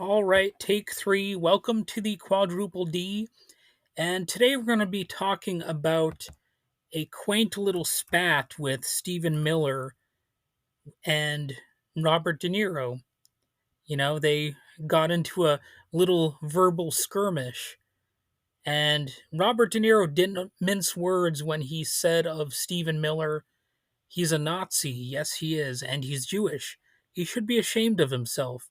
All right, take three. Welcome to the Quadruple D. And today we're going to be talking about a quaint little spat with Stephen Miller and Robert De Niro. They got into a little verbal skirmish, and Robert De Niro didn't mince words when he said of Stephen Miller, he's a Nazi. Yes, he is, and he's Jewish. He should be ashamed of himself.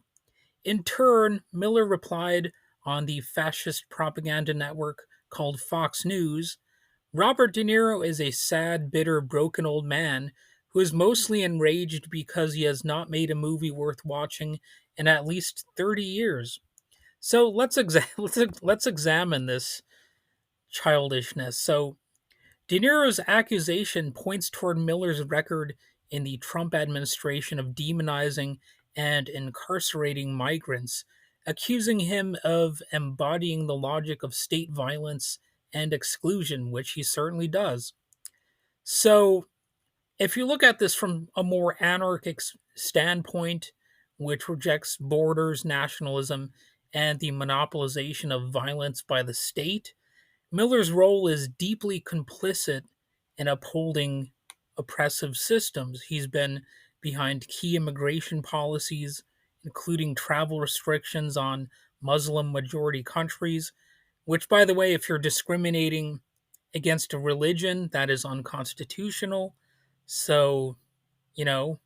In turn, Miller replied on the fascist propaganda network called Fox News, Robert De Niro is a sad, bitter, broken old man who is mostly enraged because he has not made a movie worth watching in at least 30 years. So let's examine this childishness. So De Niro's accusation points toward Miller's record in the Trump administration of demonizing and incarcerating migrants, accusing him of embodying the logic of state violence and exclusion, which he certainly does. So, if you look at this from a more anarchic standpoint, which rejects borders, nationalism, and the monopolization of violence by the state, Miller's role is deeply complicit in upholding oppressive systems. He's been behind key immigration policies, including travel restrictions on Muslim majority countries, which, by the way, if you're discriminating against a religion, that is unconstitutional. So, you know,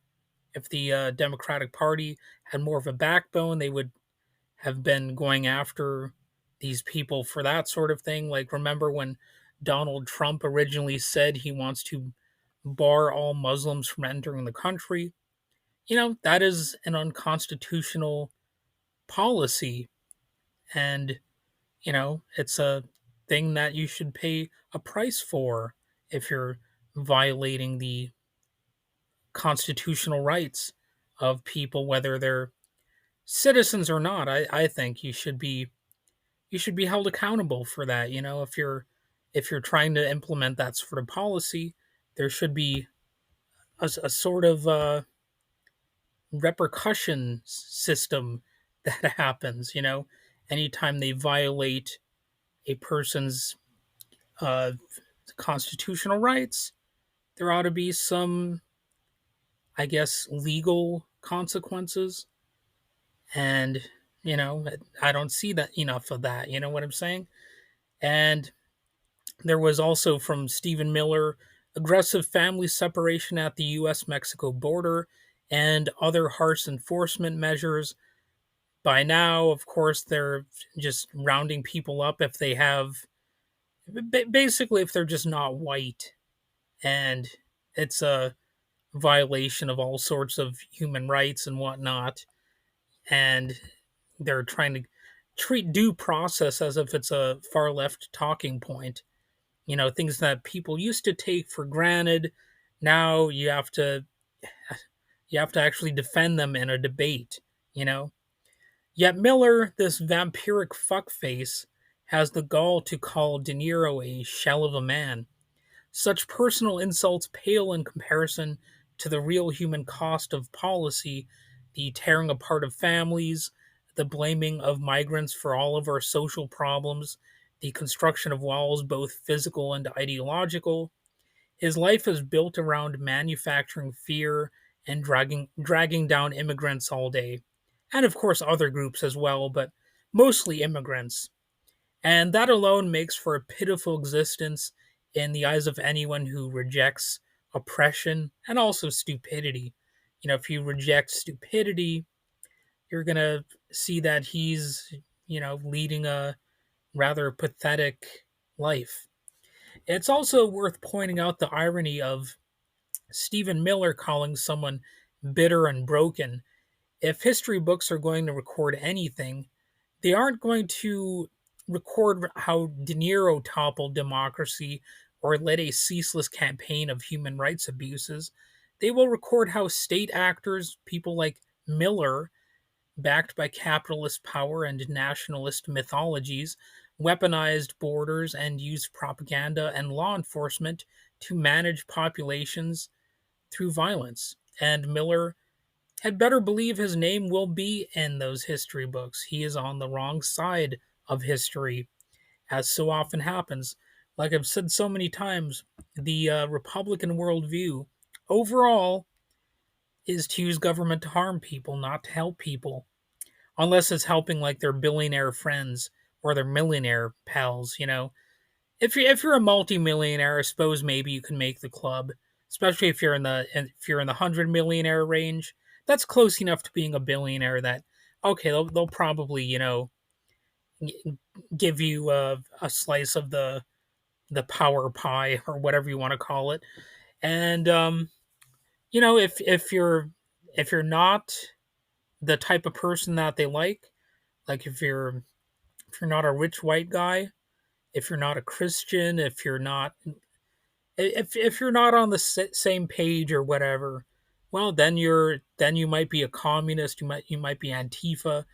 if the Democratic Party had more of a backbone, they would have been going after these people for that sort of thing. Like, remember when Donald Trump originally said he wants to bar all Muslims from entering the country? That is an unconstitutional policy. And, it's a thing that you should pay a price for if you're violating the constitutional rights of people, whether they're citizens or not. I think you should be held accountable for that. If you're trying to implement that sort of policy, there should be a sort of repercussion system that happens. Anytime they violate a person's uh, constitutional rights, there ought to be some, I guess, legal consequences. And I don't see that enough of that. You know what I'm saying? And there was also from Stephen Miller aggressive family separation at the US Mexico border and other harsh enforcement measures. By now, of course, they're just rounding people up if they have, basically, if they're just not white. And it's a violation of all sorts of human rights and whatnot. And they're trying to treat due process as if it's a far left talking point. Things that people used to take for granted. Now you have to actually defend them in a debate, you know. Yet Miller, this vampiric fuckface, has the gall to call De Niro a shell of a man. Such personal insults pale in comparison to the real human cost of policy, the tearing apart of families, the blaming of migrants for all of our social problems, the construction of walls, both physical and ideological. His life is built around manufacturing fear and dragging down immigrants all day. And of course, other groups as well, but mostly immigrants. And that alone makes for a pitiful existence in the eyes of anyone who rejects oppression and also stupidity. If you reject stupidity, you're going to see that he's, leading a rather pathetic life. It's also worth pointing out the irony of Stephen Miller calling someone bitter and broken. If history books are going to record anything, they aren't going to record how De Niro toppled democracy or led a ceaseless campaign of human rights abuses. They will record how state actors, people like Miller, backed by capitalist power and nationalist mythologies, weaponized borders and used propaganda and law enforcement to manage populations through violence. And Miller had better believe his name will be in those history books. He is on the wrong side of history, as so often happens. Like I've said so many times, the Republican worldview overall is to use government to harm people, not to help people, unless it's helping like their billionaire friends or their millionaire pals. If you're a multimillionaire, I suppose maybe you can make the club, especially if you're in the 100 millionaire range. That's close enough to being a billionaire that okay, they'll probably give you a slice of the power pie or whatever you want to call it. And if you're not the type of person that they like if you're not a rich white guy, if you're not a Christian, if you're not on the same page or whatever, well then you might be a communist, you might be Antifa,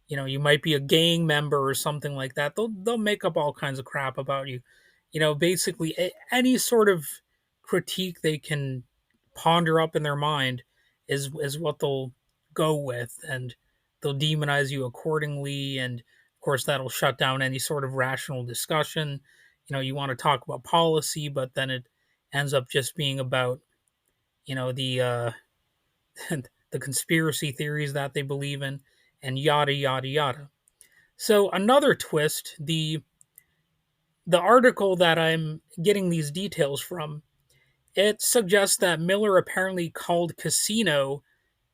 you might be a gang member or something like that. They'll make up all kinds of crap about you. Basically any sort of critique they can ponder up in their mind is what they'll go with, and they'll demonize you accordingly, and of course that'll shut down any sort of rational discussion. You want to talk about policy, but then it ends up just being about the the conspiracy theories that they believe in, and yada yada yada. So another twist, the article that I'm getting these details from, it suggests that Miller apparently called Casino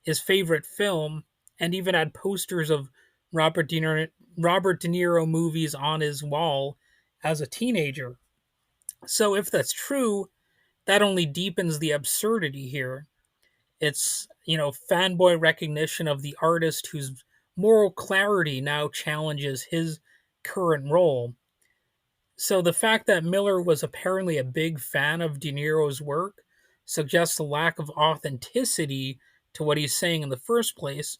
his favorite film, and even had posters of Robert De Niro movies on his wall as a teenager. So if that's true, that only deepens the absurdity here. It's, fanboy recognition of the artist whose moral clarity now challenges his current role. So the fact that Miller was apparently a big fan of De Niro's work suggests a lack of authenticity to what he's saying in the first place,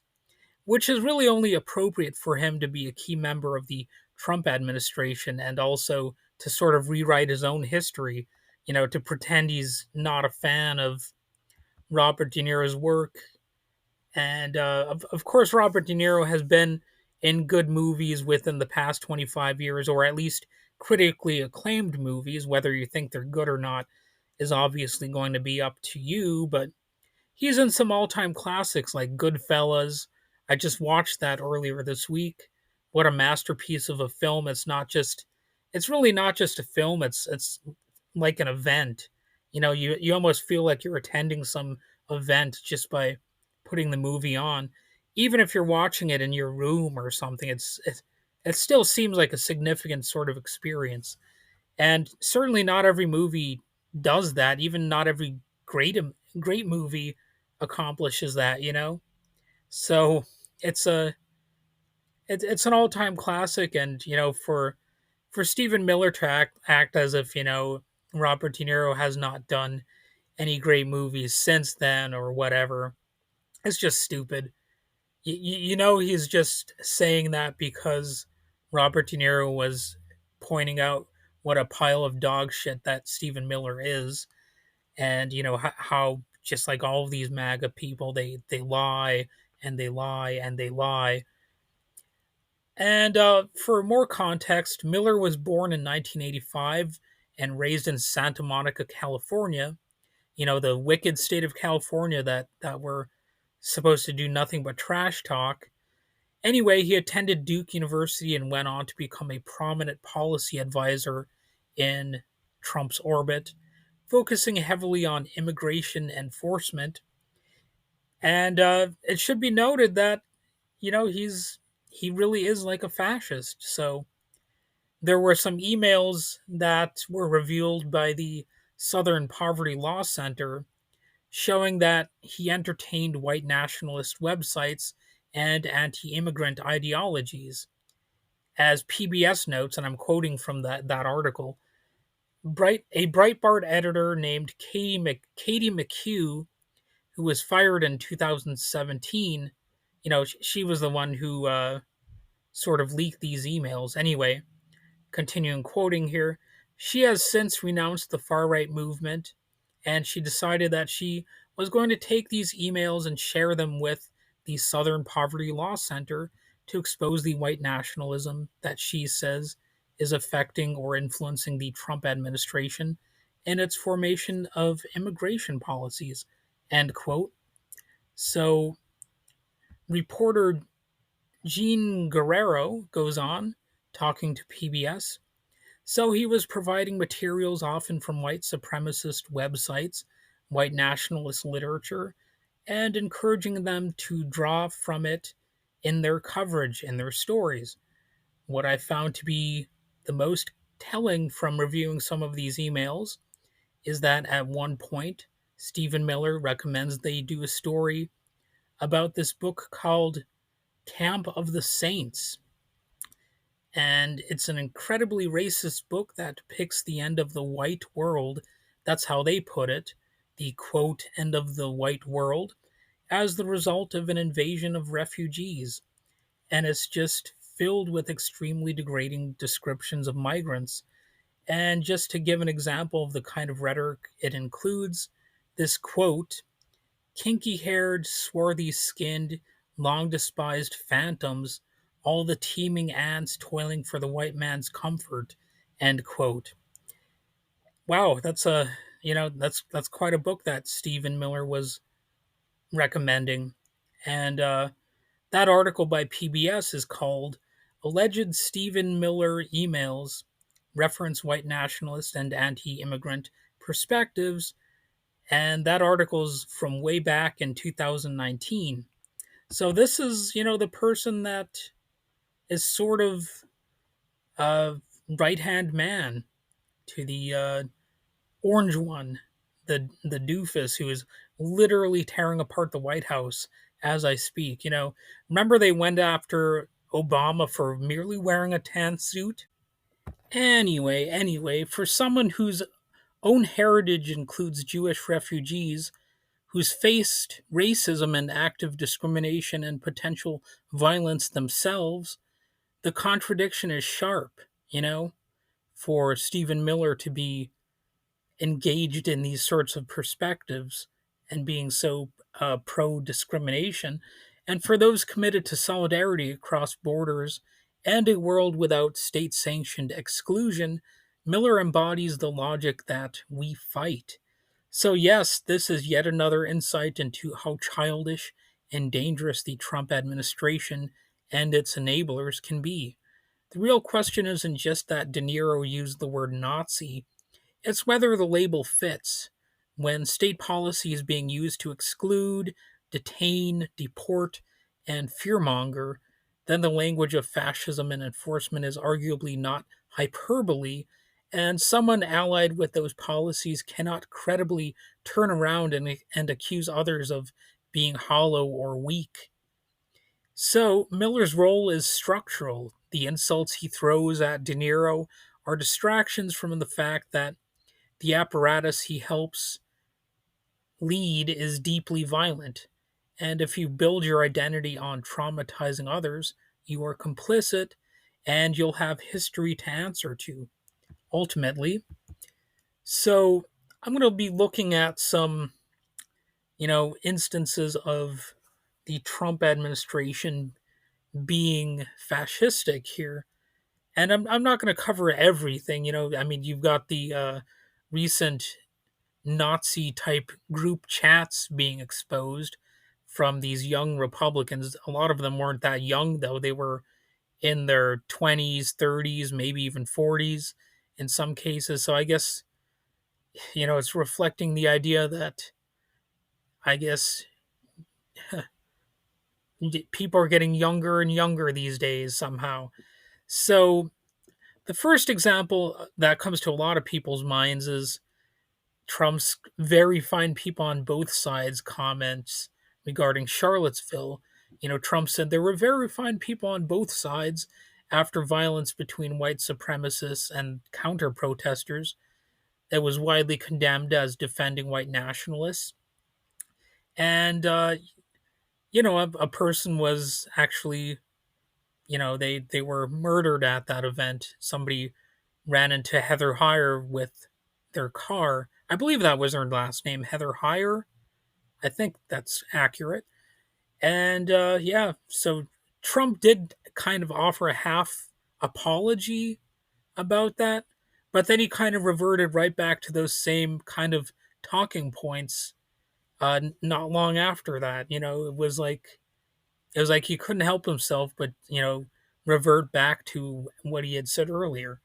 which is really only appropriate for him to be a key member of the Trump administration and also to sort of rewrite his own history, to pretend he's not a fan of Robert De Niro's work. And of course, Robert De Niro has been in good movies within the past 25 years, or at least critically acclaimed movies. Whether you think they're good or not is obviously going to be up to you, but he's in some all-time classics like Goodfellas. I just watched that earlier this week. What a masterpiece of a film. It's really not just a film, it's like an event. You almost feel like you're attending some event just by putting the movie on. Even if you're watching it in your room or something, it still seems like a significant sort of experience. And certainly not every movie does that. Even not every great great movie accomplishes that. So it's a it's an all-time classic, and for Stephen Miller to act as if Robert De Niro has not done any great movies since then or whatever, it's just stupid. He's just saying that because Robert De Niro was pointing out what a pile of dog shit that Stephen Miller is, and how just like all of these MAGA people, they lie and they lie and they lie. And for more context, Miller was born in 1985 and raised in Santa Monica, California. The wicked state of California that we're supposed to do nothing but trash talk. Anyway, he attended Duke University and went on to become a prominent policy advisor in Trump's orbit, focusing heavily on immigration enforcement. And it should be noted that he really is like a fascist. So there were some emails that were revealed by the Southern Poverty Law Center showing that he entertained white nationalist websites and anti-immigrant ideologies. As PBS notes, and I'm quoting from that article, a Breitbart editor named Katie McHugh, who was fired in 2017, she was the one who sort of leaked these emails. Anyway, continuing quoting here, she has since renounced the far right movement, and she decided that she was going to take these emails and share them with the Southern Poverty Law Center to expose the white nationalism that she says is affecting or influencing the Trump administration and its formation of immigration policies. End quote. So, reporter Gene Guerrero goes on, talking to PBS. So he was providing materials often from white supremacist websites, white nationalist literature, and encouraging them to draw from it in their coverage, in their stories. What I found to be the most telling from reviewing some of these emails is that at one point, Stephen Miller recommends they do a story about this book called Camp of the Saints. And it's an incredibly racist book that depicts the end of the white world. That's how they put it, the quote, end of the white world, as the result of an invasion of refugees. And it's just filled with extremely degrading descriptions of migrants. And just to give an example of the kind of rhetoric it includes, this quote, kinky haired, swarthy skinned, long despised phantoms, all the teeming ants toiling for the white man's comfort. End quote. Wow, that's quite a book that Stephen Miller was recommending. And that article by PBS is called Alleged Stephen Miller Emails Reference White Nationalist and Anti Immigrant Perspectives. And that article's from way back in 2019. So this is, the person that is sort of a right hand man to the orange one, the doofus who is literally tearing apart the White House as I speak. Remember they went after Obama for merely wearing a tan suit? Anyway, for someone whose own heritage includes Jewish refugees who's faced racism and active discrimination and potential violence themselves, the contradiction is sharp, for Stephen Miller to be engaged in these sorts of perspectives and being so pro discrimination, and for those committed to solidarity across borders and a world without state sanctioned exclusion, Miller embodies the logic that we fight. So, yes, this is yet another insight into how childish and dangerous the Trump administration and its enablers can be. The real question isn't just that De Niro used the word Nazi, it's whether the label fits. When state policy is being used to exclude, detain, deport, and fearmonger, then the language of fascism and enforcement is arguably not hyperbole, and someone allied with those policies cannot credibly turn around and accuse others of being hollow or weak. So, Miller's role is structural. The insults he throws at De Niro are distractions from the fact that the apparatus he helps lead is deeply violent. And if you build your identity on traumatizing others, you are complicit and you'll have history to answer to, ultimately. So I'm going to be looking at some, instances of the Trump administration being fascistic here. And I'm not going to cover everything. I mean, you've got the recent Nazi type group chats being exposed from these young Republicans. A lot of them weren't that young, though. They were in their 20s, 30s, maybe even 40s in some cases. So I guess, it's reflecting the idea that I guess people are getting younger and younger these days somehow. So the first example that comes to a lot of people's minds is Trump's very fine people on both sides comments regarding Charlottesville. Trump said there were very fine people on both sides after violence between white supremacists and counter protesters that was widely condemned as defending white nationalists. And, a person was actually, they were murdered at that event. Somebody ran into Heather Heyer with their car. I believe that was her last name, Heather Heyer. I think that's accurate. And yeah, so Trump did kind of offer a half apology about that, but then he kind of reverted right back to those same kind of talking points not long after that. It was like he couldn't help himself but, revert back to what he had said earlier.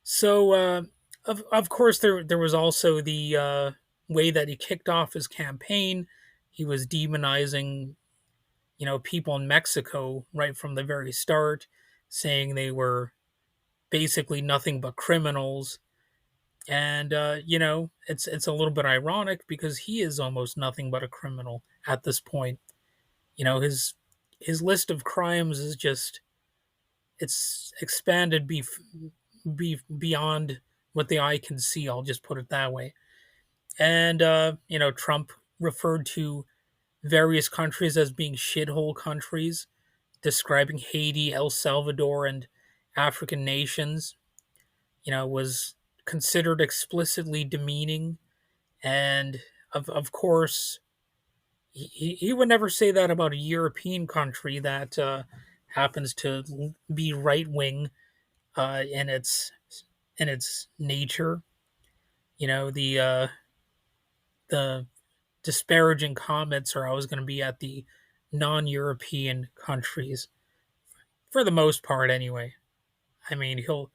So, of course, there was also the way that he kicked off his campaign. He was demonizing, people in Mexico right from the very start, saying they were basically nothing but criminals. And it's a little bit ironic because he is almost nothing but a criminal at this point. His list of crimes is just it's expanded beyond what the eye can see. I'll just put it that way. And Trump referred to various countries as being shithole countries, describing Haiti, El Salvador, and African nations. Was considered explicitly demeaning, and of course, he would never say that about a European country that happens to be right wing in its nature. The disparaging comments are always going to be at the non-European countries for the most part, anyway. I mean, he'll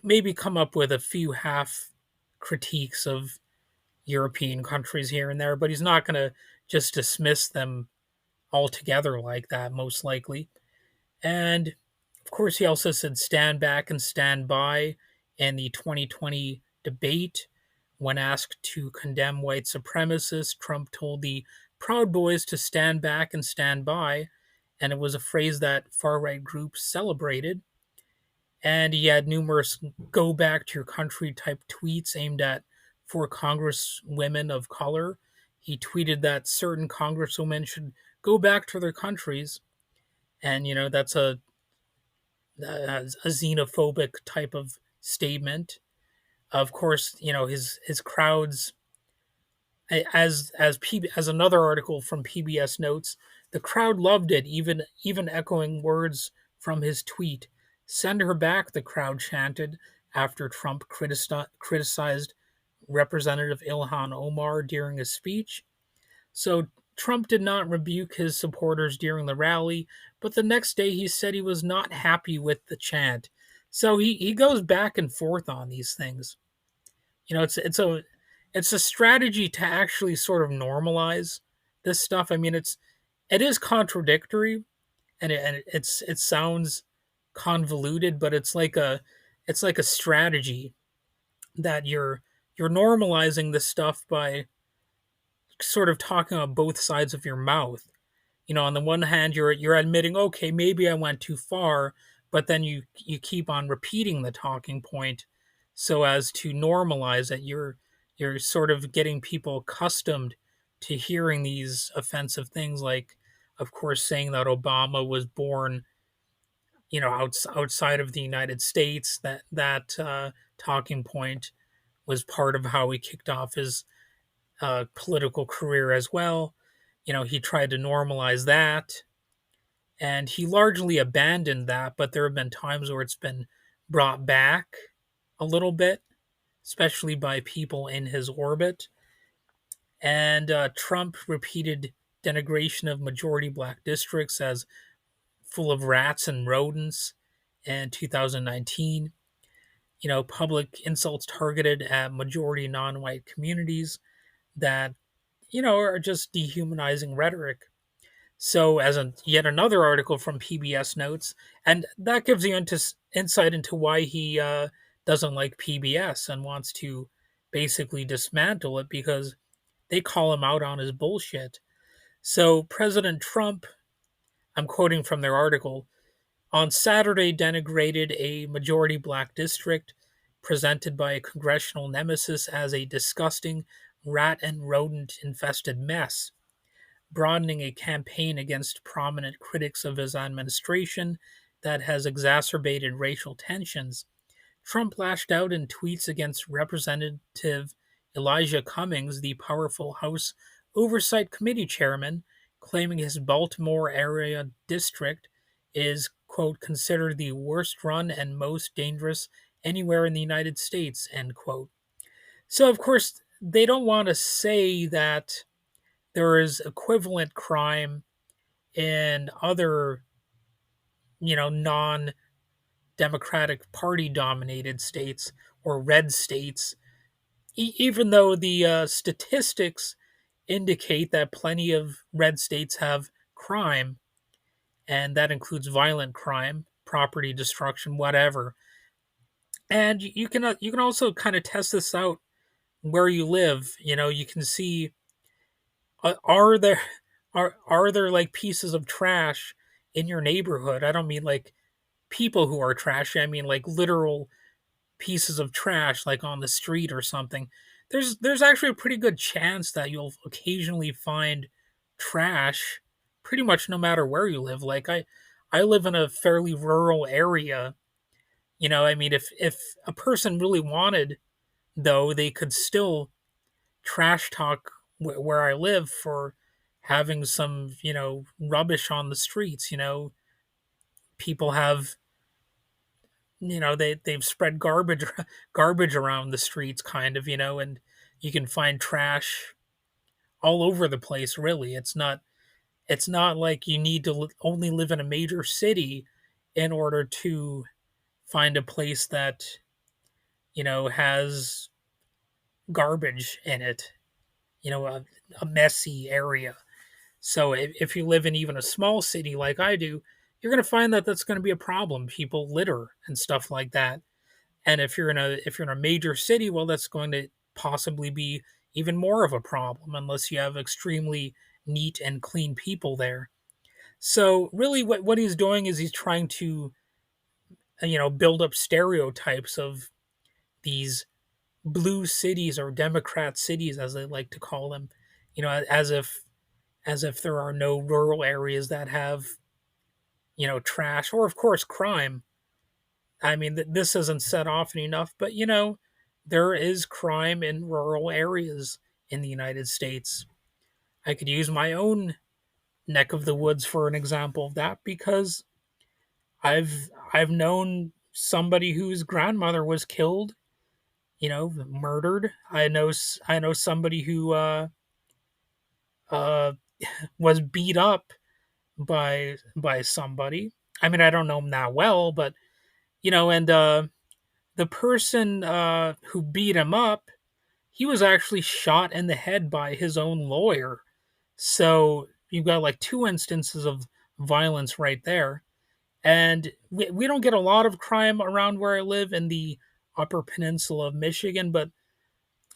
maybe come up with a few half critiques of European countries here and there, but he's not going to just dismiss them altogether like that, most likely. And of course, he also said stand back and stand by in the 2020 debate. When asked to condemn white supremacists, Trump told the Proud Boys to stand back and stand by, and it was a phrase that far right groups celebrated. And he had numerous go back to your country type tweets aimed at four congresswomen of color. He tweeted that certain congresswomen should go back to their countries. And, that's a xenophobic type of statement. Of course, his crowds, as another article from PBS notes, the crowd loved it, even echoing words from his tweet. Send her back, the crowd chanted after Trump criticized Representative Ilhan Omar during his speech. So Trump did not rebuke his supporters during the rally, but the next day he said he was not happy with the chant. So he goes back and forth on these things. It's a strategy to actually sort of normalize this stuff. I mean, it is contradictory, and it sounds convoluted, but it's like a strategy that you're normalizing this stuff by sort of talking about both sides of your mouth. On the one hand, you're admitting, okay, maybe I went too far, but then you keep on repeating the talking point so as to normalize it. You're sort of getting people accustomed to hearing these offensive things, like, of course, saying that Obama was born, outside of the United States. That talking point was part of how he kicked off his political career as well. He tried to normalize that, and he largely abandoned that, but there have been times where it's been brought back a little bit, especially by people in his orbit. And Trump repeated denigration of majority black districts as full of rats and rodents in 2019. Public insults targeted at majority non-white communities that, are just dehumanizing rhetoric. So, as yet another article from PBS notes, and that gives you insight into why he doesn't like PBS and wants to basically dismantle it, because they call him out on his bullshit. So, President Trump, I'm quoting from their article, on Saturday denigrated a majority black district presented by a congressional nemesis as a disgusting rat and rodent infested mess, broadening a campaign against prominent critics of his administration that has exacerbated racial tensions. Trump lashed out in tweets against Representative Elijah Cummings, the powerful House Oversight Committee chairman, claiming his Baltimore area district is, quote, considered the worst run and most dangerous anywhere in the United States, end quote. So, of course, they don't want to say that there is equivalent crime in other, non Democratic Party dominated states or red states, even though the statistics indicate that plenty of red states have crime, and that includes violent crime, property destruction, whatever. And you can also kind of test this out where you live. You can see, are there are there like pieces of trash in your neighborhood? I don't mean like people who are trashy. I mean like literal pieces of trash like on the street or something. There's actually a pretty good chance that you'll occasionally find trash pretty much no matter where you live. Like I live in a fairly rural area. I mean if a person really wanted, though, they could still trash talk where I live for having some, rubbish on the streets. People have, they've spread garbage around the streets, kind of, and you can find trash all over the place. Really, it's not like you need to only live in a major city in order to find a place that has garbage in it, a messy area. So if you live in even a small city like I do, you're going to find that that's going to be a problem. People litter and stuff like that. And if you're in a major city, well, that's going to possibly be even more of a problem unless you have extremely neat and clean people there. So really, what he's doing is he's trying to build up stereotypes of these blue cities or Democrat cities, as they like to call them. As if there are no rural areas that have trash or, of course, crime. I mean, this isn't said often enough, but there is crime in rural areas in the United States. I could use my own neck of the woods for an example of that because I've known somebody whose grandmother was killed, murdered. I know somebody who uh, was beat up by somebody. I mean, I don't know him that well, but and the person who beat him up, he was actually shot in the head by his own lawyer. So you've got like two instances of violence right there. And we don't get a lot of crime around where I live in the Upper Peninsula of Michigan, but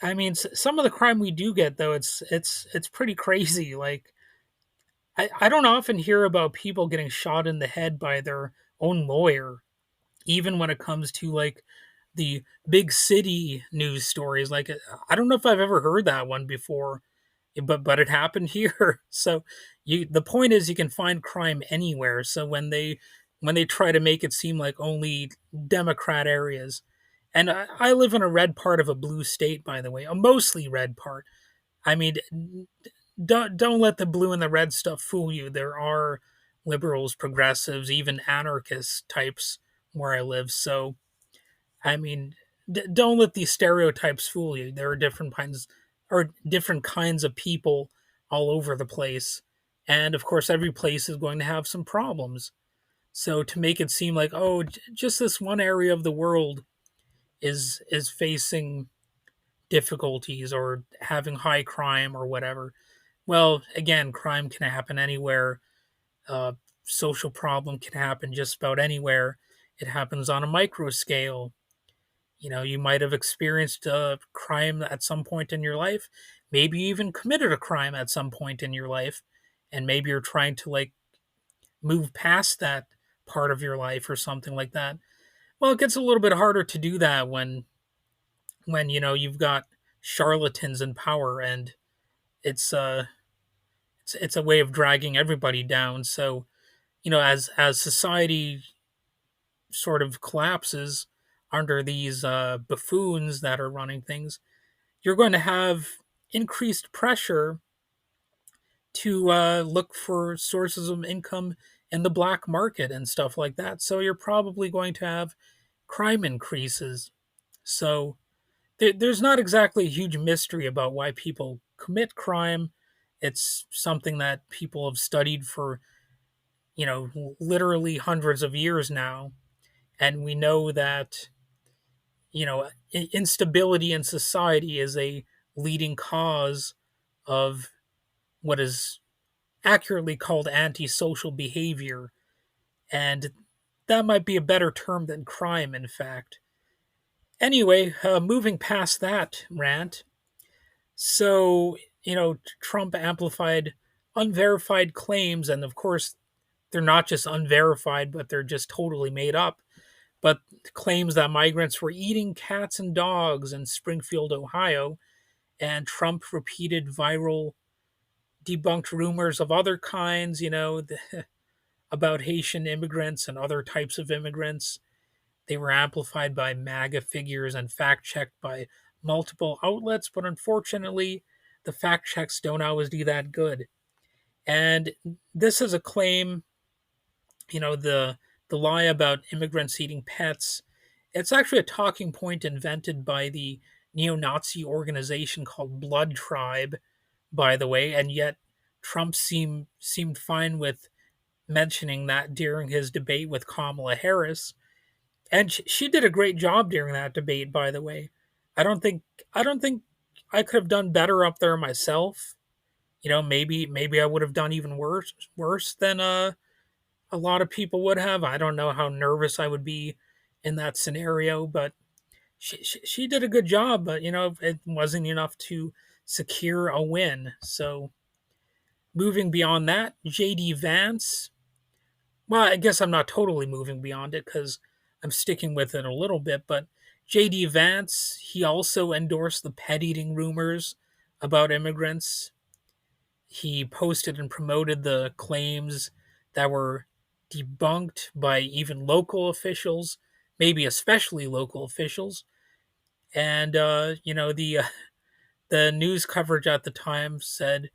I mean, some of the crime we do get, though, it's pretty crazy. Like I don't often hear about people getting shot in the head by their own lawyer, even when it comes to like the big city news stories. Like I don't know if I've ever heard that one before, but it happened here. So the point is you can find crime anywhere. So when they try to make it seem like only Democrat areas, and I live in a red part of a blue state, by the way, a mostly red part. I mean, don't let the blue and the red stuff fool you. There are liberals, progressives, even anarchist types where I live. So I mean, don't let these stereotypes fool you. There are different kinds of people all over the place, and of course, every place is going to have some problems. So to make it seem like, oh, just this one area of the world is facing difficulties or having high crime or whatever. Well, again, crime can happen anywhere. Uh, Social problem can happen just about anywhere. It happens on a micro scale. You might have experienced a crime at some point in your life. Maybe you even committed a crime at some point in your life, and maybe you're trying to like move past that part of your life or something like that. Well, it gets a little bit harder to do that when you've got charlatans in power, and it's it's a way of dragging everybody down. So as society sort of collapses under these buffoons that are running things, you're going to have increased pressure to look for sources of income in the black market and stuff like that. So you're probably going to have crime increases. So there's not exactly a huge mystery about why people commit crime. It's something that people have studied for, literally hundreds of years now. And we know that, instability in society is a leading cause of what is accurately called antisocial behavior. And that might be a better term than crime, in fact. Anyway, moving past that rant, so, Trump amplified unverified claims, and of course, they're not just unverified, but they're just totally made up. But claims that migrants were eating cats and dogs in Springfield, Ohio, and Trump repeated viral debunked rumors of other kinds, about Haitian immigrants and other types of immigrants. They were amplified by MAGA figures and fact checked by multiple outlets, but unfortunately, the fact checks don't always do that good. And this is a claim, the lie about immigrants eating pets. It's actually a talking point invented by the neo-Nazi organization called Blood Tribe, by the way, and yet Trump seemed fine with mentioning that during his debate with Kamala Harris, and she did a great job during that debate. By the way, I don't think I don't think I could have done better up there myself. Maybe I would have done even worse than a lot of people would have. I don't know how nervous I would be in that scenario, but she did a good job. But it wasn't enough to secure a win. So moving beyond that, JD Vance. Well, I guess I'm not totally moving beyond it because I'm sticking with it a little bit. But JD Vance, he also endorsed the pet eating rumors about immigrants. He posted and promoted the claims that were debunked by even local officials, maybe especially local officials. And the news coverage at the time said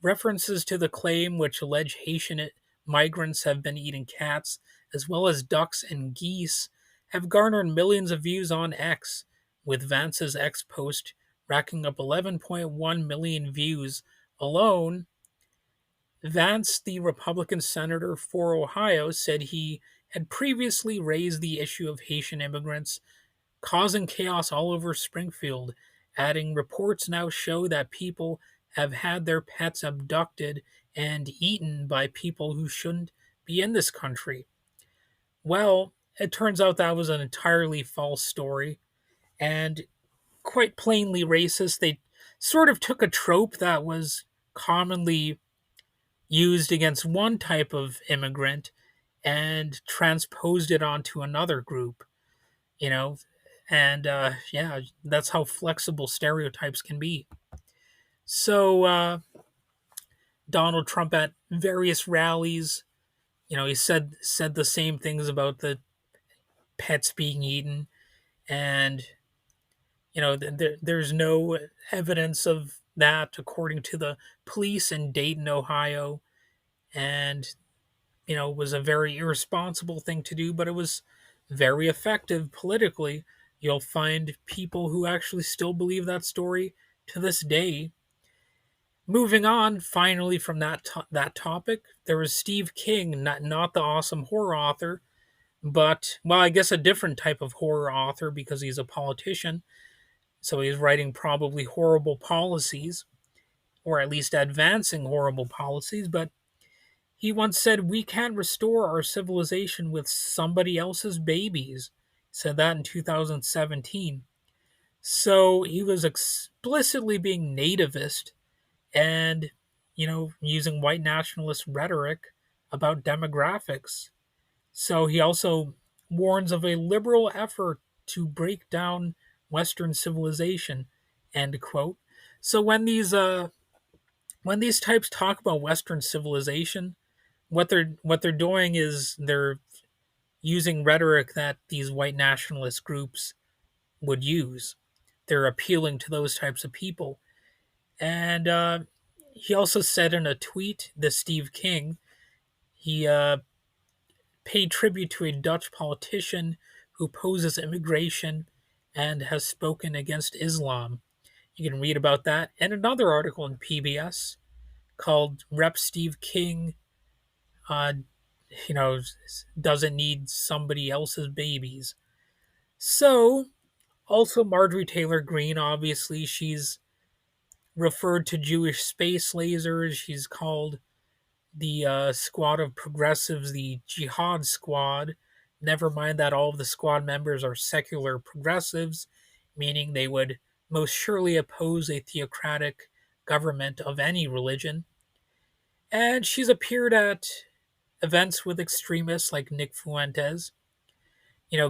references to the claim, which allege Haitian migrants have been eating cats as well as ducks and geese, have garnered millions of views on X, with Vance's X post racking up 11.1 million views alone. Vance, the Republican senator for Ohio, said he had previously raised the issue of Haitian immigrants causing chaos all over Springfield, adding reports now show that people have had their pets abducted and eaten by people who shouldn't be in this country. Well, it turns out that was an entirely false story and quite plainly racist. They sort of took a trope that was commonly used against one type of immigrant and transposed it onto another group, you know, and yeah, that's how flexible stereotypes can be. So Donald Trump at various rallies, he said the same things about the pets being eaten, and there's no evidence of that according to the police in Dayton, Ohio, and it was a very irresponsible thing to do, but it was very effective politically. You'll find people who actually still believe that story to this day. Moving on, finally, from that topic, there was Steve King, not the awesome horror author, but, well, I guess a different type of horror author because he's a politician. So he's writing probably horrible policies, or at least advancing horrible policies, but he once said, "We can't restore our civilization with somebody else's babies." He said that in 2017. So he was explicitly being nativist and, using white nationalist rhetoric about demographics. So he also warns of a liberal effort to break down Western civilization, end quote. So when these types talk about Western civilization, what they're doing is they're using rhetoric that these white nationalist groups would use. They're appealing to those types of people, and He also said in a tweet, the Steve King, he paid tribute to a Dutch politician who opposes immigration and has spoken against Islam. You can read about that and another article in PBS called "Rep Steve King, uh, you know, doesn't need somebody else's babies." So, also Marjorie Taylor Greene, obviously, she's referred to Jewish space lasers. She's called the squad of progressives the Jihad Squad. Never mind that all of the squad members are secular progressives, meaning they would most surely oppose a theocratic government of any religion. And she's appeared at events with extremists like Nick Fuentes.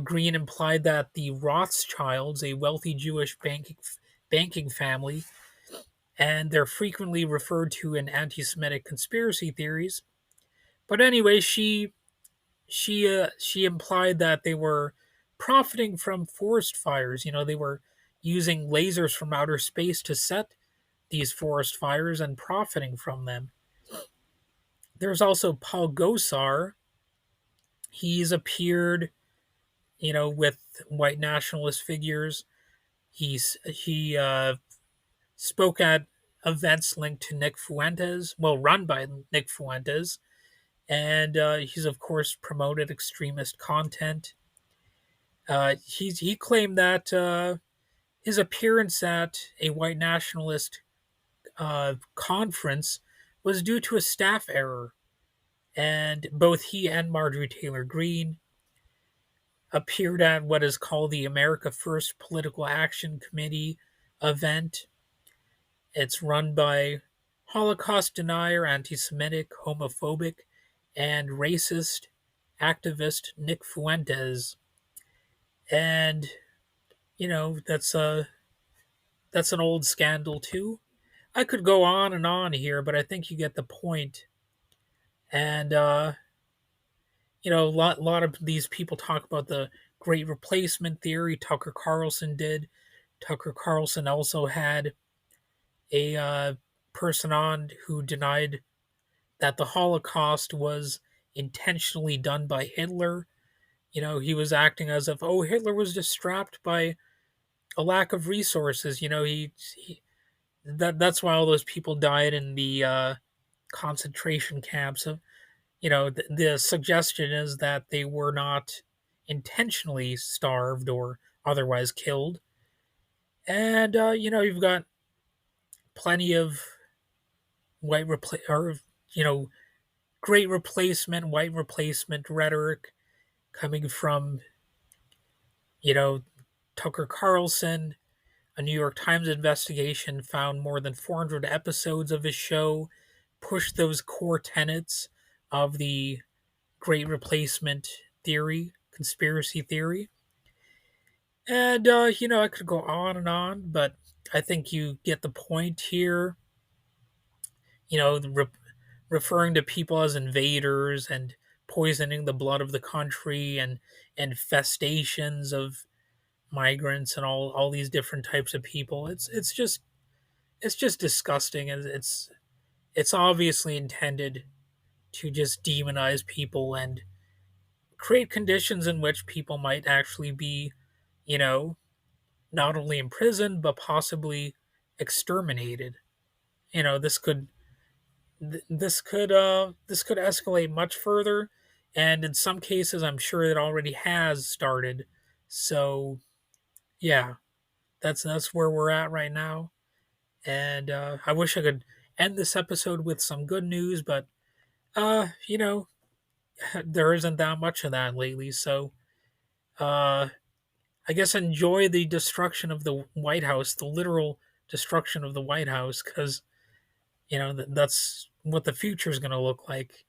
Green implied that the Rothschilds, a wealthy Jewish banking family, and they're frequently referred to in anti-Semitic conspiracy theories. But anyway, she implied that they were profiting from forest fires. They were using lasers from outer space to set these forest fires and profiting from them. There's also Paul Gosar. He's appeared, with white nationalist figures. He spoke at events linked to Nick Fuentes, well, run by Nick Fuentes, and he's of course promoted extremist content. He claimed that his appearance at a white nationalist conference was due to a staff error, and both he and Marjorie Taylor Greene appeared at what is called the America First Political Action Committee event. It's run by Holocaust denier, anti Semitic, homophobic, and racist activist Nick Fuentes. And, that's an old scandal too. I could go on and on here, but I think you get the point. And, a lot of these people talk about the great replacement theory. Tucker Carlson did. Tucker Carlson also had a person on who denied that the Holocaust was intentionally done by Hitler. He was acting as if, oh, Hitler was just strapped by a lack of resources. That's why all those people died in the concentration camps. The suggestion is that they were not intentionally starved or otherwise killed. And you've got plenty of white or you know great replacement, white replacement rhetoric coming from you know Tucker Carlson. A New York Times investigation found more than 400 episodes of his show pushed those core tenets of the great replacement theory, conspiracy theory. And, I could go on, but I think you get the point here. Referring to people as invaders and poisoning the blood of the country and festations of migrants and all these different types of people. It's just disgusting, and it's obviously intended to just demonize people and create conditions in which people might actually be, you know, not only imprisoned but possibly exterminated. This could this could escalate much further, and in some cases, I'm sure it already has started. So, yeah, that's where we're at right now, and I wish I could end this episode with some good news, but uh, you know, there isn't that much of that lately. So, uh, I guess enjoy the destruction of the White House, the literal destruction of the White House, because that's what the future is going to look like.